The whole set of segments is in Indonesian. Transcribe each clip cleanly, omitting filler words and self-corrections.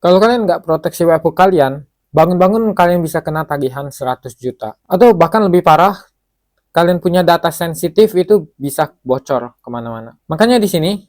Kalau kalian nggak proteksi webhook kalian, bangun-bangun kalian bisa kena tagihan 100 juta. Atau bahkan lebih parah, kalian punya data sensitif itu bisa bocor kemana-mana. Makanya di sini,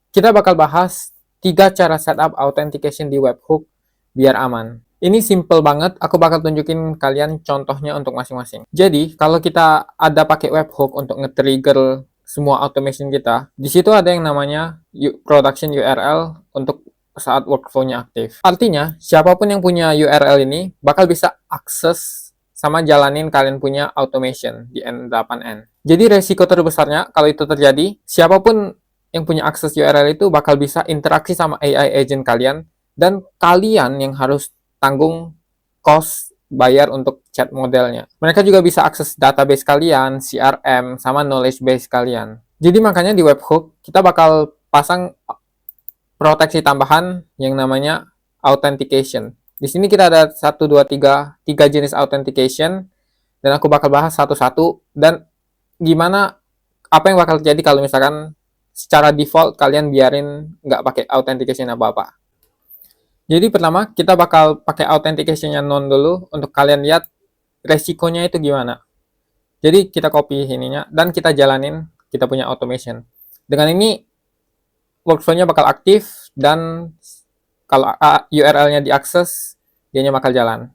kita bakal bahas 3 cara setup authentication di webhook biar aman. Ini simple banget, aku bakal tunjukin kalian contohnya untuk masing-masing. Jadi, kalau kita ada pakai webhook untuk nge-trigger semua automation kita, di situ ada yang namanya production URL untuk saat workflow-nya aktif. Artinya, siapapun yang punya URL ini bakal bisa akses sama jalanin kalian punya automation di N8N. Jadi resiko terbesarnya kalau itu terjadi, siapapun yang punya akses URL itu bakal bisa interaksi sama AI agent kalian, dan kalian yang harus tanggung cost bayar untuk chat modelnya. Mereka juga bisa akses database kalian, CRM, sama knowledge base kalian. Jadi makanya di webhook kita bakal pasang proteksi tambahan yang namanya authentication. Di sini kita ada 1, 2, 3 jenis authentication, dan aku bakal bahas satu-satu, dan gimana, apa yang bakal terjadi kalau misalkan secara default kalian biarin nggak pakai authentication apa-apa. Jadi pertama, kita bakal pakai authentication-nya non dulu untuk kalian lihat resikonya itu gimana. Jadi kita copy ininya dan kita jalanin kita punya automation. Dengan ini workflow-nya bakal aktif, dan kalau URL-nya diakses, dianya bakal jalan.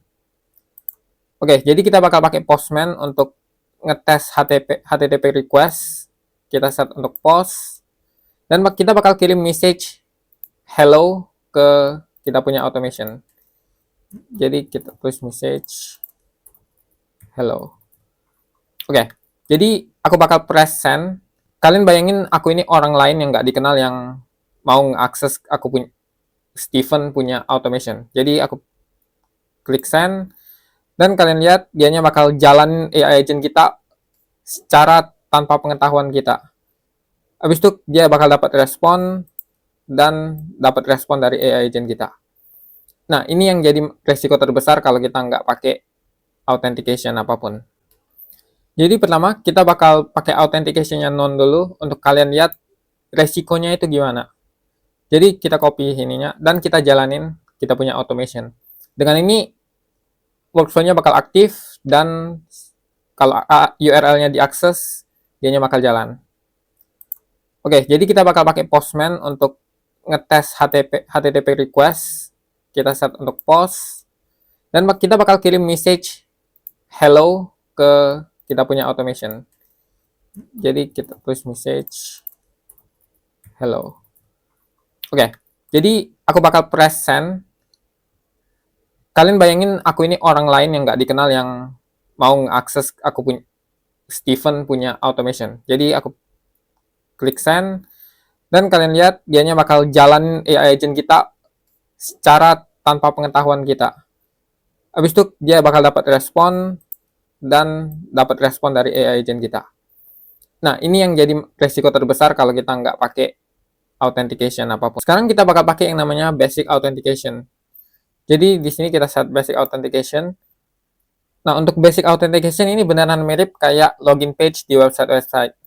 Oke, jadi kita bakal pakai Postman untuk ngetes HTTP request. Kita set untuk post, dan kita bakal kirim message hello ke kita punya automation. Jadi kita tulis message hello. Oke, jadi aku bakal press send. Kalian bayangin aku ini orang lain yang nggak dikenal yang mau ngakses aku punya Steven punya automation. Jadi aku klik send, dan kalian lihat dianya bakal jalan AI agent kita secara tanpa pengetahuan kita. Habis itu dia bakal dapat respon, dan dapat respon dari AI agent kita. Nah, ini yang jadi resiko terbesar kalau kita nggak pakai authentication apapun. Jadi pertama, kita bakal pakai authentication-nya non dulu untuk kalian lihat resikonya itu gimana. Jadi kita copy ininya, dan kita jalanin kita punya automation. Dengan ini, workflow-nya bakal aktif, dan kalau URL-nya diakses, dianya bakal jalan. Oke, jadi kita bakal pakai Postman untuk ngetes HTTP request. Kita set untuk post, dan kita bakal kirim message hello ke kita punya automation. Jadi kita tulis message hello. Oke, jadi aku bakal press send. Kalian bayangin aku ini orang lain yang nggak dikenal yang mau ngakses aku punya Steven punya automation. Jadi aku klik send, dan kalian lihat dianya bakal jalan AI agent kita secara tanpa pengetahuan kita. Habis itu dia bakal dapat respon, dan dapat respon dari AI agent kita. Nah, ini yang jadi resiko terbesar kalau kita nggak pakai authentication apapun. Sekarang kita bakal pakai yang namanya basic authentication. Jadi di sini kita set basic authentication. Nah, untuk basic authentication ini beneran mirip kayak login page di website-website.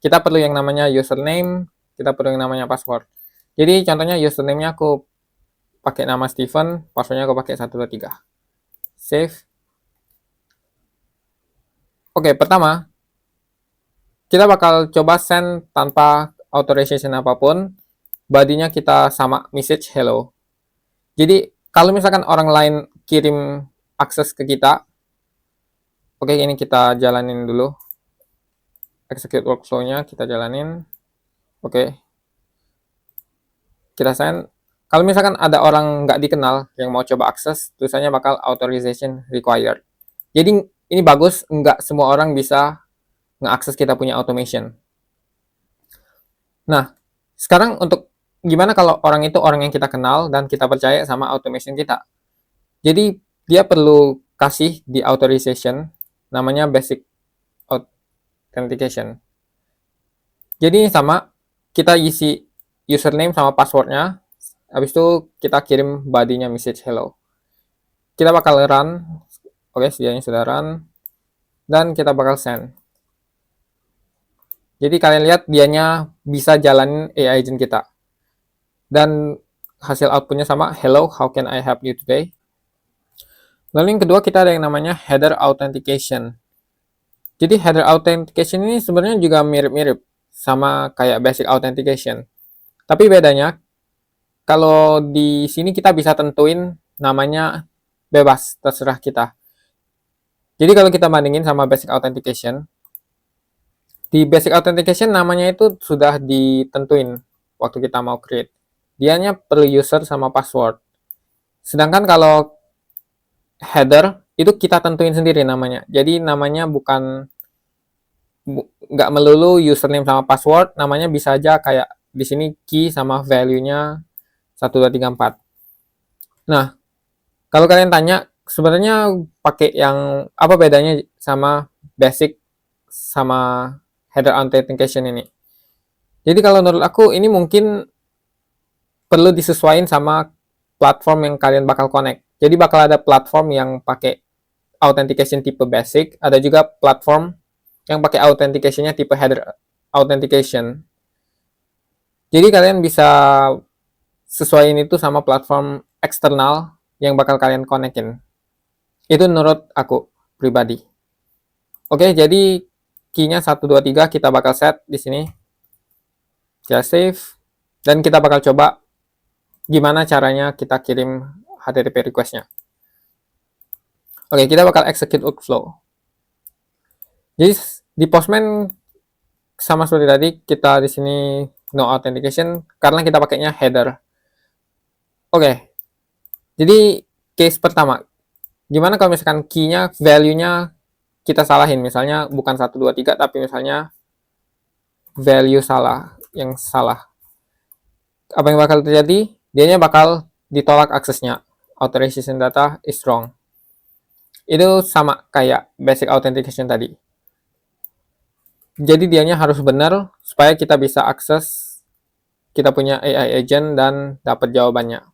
Kita perlu yang namanya username, kita perlu yang namanya password. Jadi contohnya username-nya aku pakai nama Steven, password-nya aku pakai 123. Save. Oke, pertama kita bakal coba send tanpa authorization apapun. Body-nya kita sama message hello. Jadi kalau misalkan orang lain kirim akses ke kita, oke, ini kita jalanin dulu. Execute workflow-nya kita jalanin. Oke. Kita send. Kalau misalkan ada orang nggak dikenal yang mau coba akses, tulisannya bakal authorization required. Jadi ini bagus, nggak semua orang bisa nge-akses kita punya automation. Nah, sekarang untuk gimana kalau orang itu orang yang kita kenal dan kita percaya sama automation kita. Jadi dia perlu kasih di authorization namanya basic authentication. Jadi sama, kita isi username sama passwordnya. Habis itu kita kirim body-nya message hello. Kita bakal run. Oke, sedianya sudah run. Dan kita bakal send. Jadi kalian lihat dianya bisa jalanin AI agent kita. Dan hasil outputnya sama, hello, how can I help you today? Lalu yang kedua kita ada yang namanya header authentication. Jadi header authentication ini sebenarnya juga mirip-mirip sama kayak basic authentication. Tapi bedanya kalau di sini kita bisa tentuin namanya bebas, terserah kita. Jadi kalau kita bandingin sama basic authentication, di basic authentication namanya itu sudah ditentuin waktu kita mau create. Dianya perlu user sama password. Sedangkan kalau header itu kita tentuin sendiri namanya. Jadi namanya bukan nggak melulu username sama password, namanya bisa aja kayak di sini key sama value-nya 1 2 3 4. Nah, kalau kalian tanya sebenarnya pakai yang apa bedanya sama basic sama header authentication ini. Jadi kalau menurut aku ini mungkin perlu disesuaikan sama platform yang kalian bakal connect. Jadi bakal ada platform yang pakai authentication tipe basic, ada juga platform yang pakai authentication-nya tipe header authentication. Jadi kalian bisa sesuaiin itu sama platform eksternal yang bakal kalian connectin. Itu menurut aku pribadi. Oke, jadi key-nya 1 2 3 kita bakal set di sini. Kita save dan kita bakal coba gimana caranya kita kirim HTTP request-nya. Oke, kita bakal execute workflow. Jadi di Postman sama seperti tadi, kita di sini no authentication karena kita pakainya header. Oke. Jadi case pertama, gimana kalau misalkan key-nya, value-nya kita salahin, misalnya bukan 1 2 3 tapi misalnya value salah, yang salah. Apa yang bakal terjadi? Dianya bakal ditolak aksesnya. Authorization data is wrong. Itu sama kayak basic authentication tadi. Jadi dianya harus benar supaya kita bisa akses kita punya AI agent dan dapat jawabannya.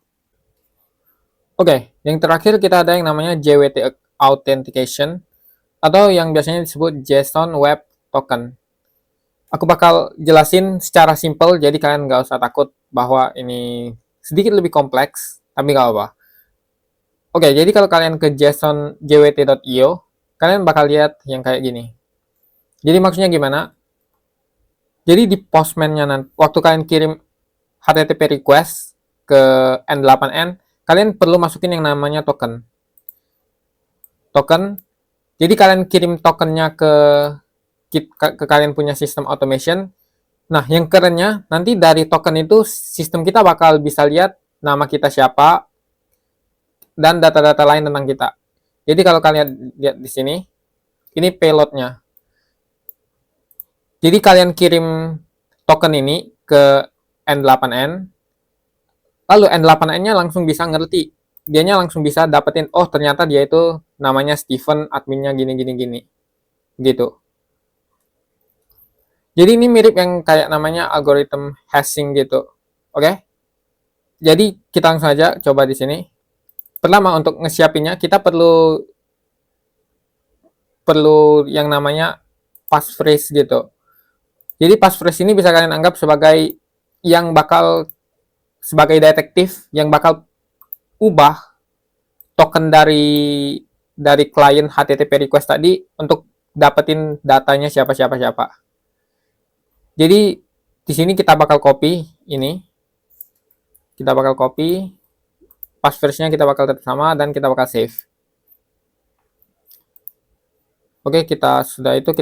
Oke, yang terakhir kita ada yang namanya JWT Authentication atau yang biasanya disebut JSON Web Token. Aku bakal jelasin secara simple, jadi kalian nggak usah takut bahwa ini sedikit lebih kompleks, tapi nggak apa-apa. Oke, jadi kalau kalian ke JSON jwt.io, kalian bakal lihat yang kayak gini. Jadi maksudnya gimana? Jadi di Postman-nya nanti, waktu kalian kirim HTTP request ke N8N, kalian perlu masukin yang namanya token. Token. Jadi kalian kirim tokennya ke kalian punya sistem automation. Nah, yang kerennya nanti dari token itu sistem kita bakal bisa lihat nama kita siapa dan data-data lain tentang kita. Jadi kalau kalian lihat di sini, ini payload-nya. Jadi kalian kirim token ini ke N8N, lalu N8N-nya langsung bisa ngerti. Dianya langsung bisa dapetin, oh ternyata dia itu namanya Steven, adminnya gini-gini-gini. Gitu. Jadi ini mirip yang kayak namanya algoritma hashing gitu. Oke? Jadi kita langsung aja coba di sini. Pertama untuk nge-siapinnya kita perlu yang namanya passphrase gitu. Jadi passphrase ini bisa kalian anggap sebagai yang bakal sebagai detektif yang bakal ubah token dari klien HTTP request tadi untuk dapetin datanya siapa. Jadi di sini kita bakal copy ini. Kita bakal copy passphrase-nya, kita bakal tetap sama dan kita bakal save. Oke, kita sudah itu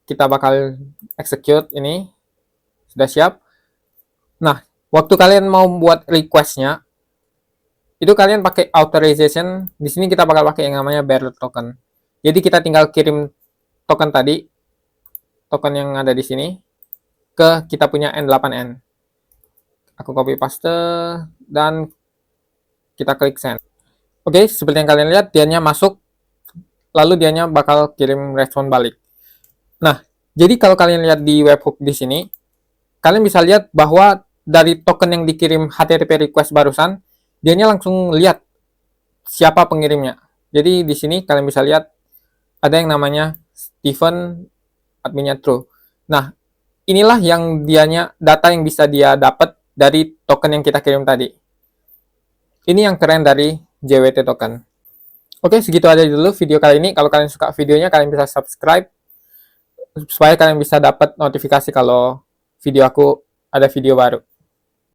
kita bakal execute ini. Sudah siap. Nah, waktu kalian mau buat request-nya, itu kalian pakai authorization. Di sini kita bakal pakai yang namanya bearer token. Jadi kita tinggal kirim token tadi, token yang ada di sini, ke kita punya N8N. Aku copy paste dan kita klik send. Oke, seperti yang kalian lihat, dianya masuk, lalu dianya bakal kirim respon balik. Nah, jadi kalau kalian lihat di webhook di sini, kalian bisa lihat bahwa dari token yang dikirim HTTP request barusan, dianya langsung lihat siapa pengirimnya. Jadi di sini kalian bisa lihat ada yang namanya Steven, adminnya true. Nah, inilah yang data yang bisa dia dapat dari token yang kita kirim tadi. Ini yang keren dari JWT token. Oke, segitu aja dulu video kali ini. Kalau kalian suka videonya, kalian bisa subscribe supaya kalian bisa dapat notifikasi kalau video aku ada video baru.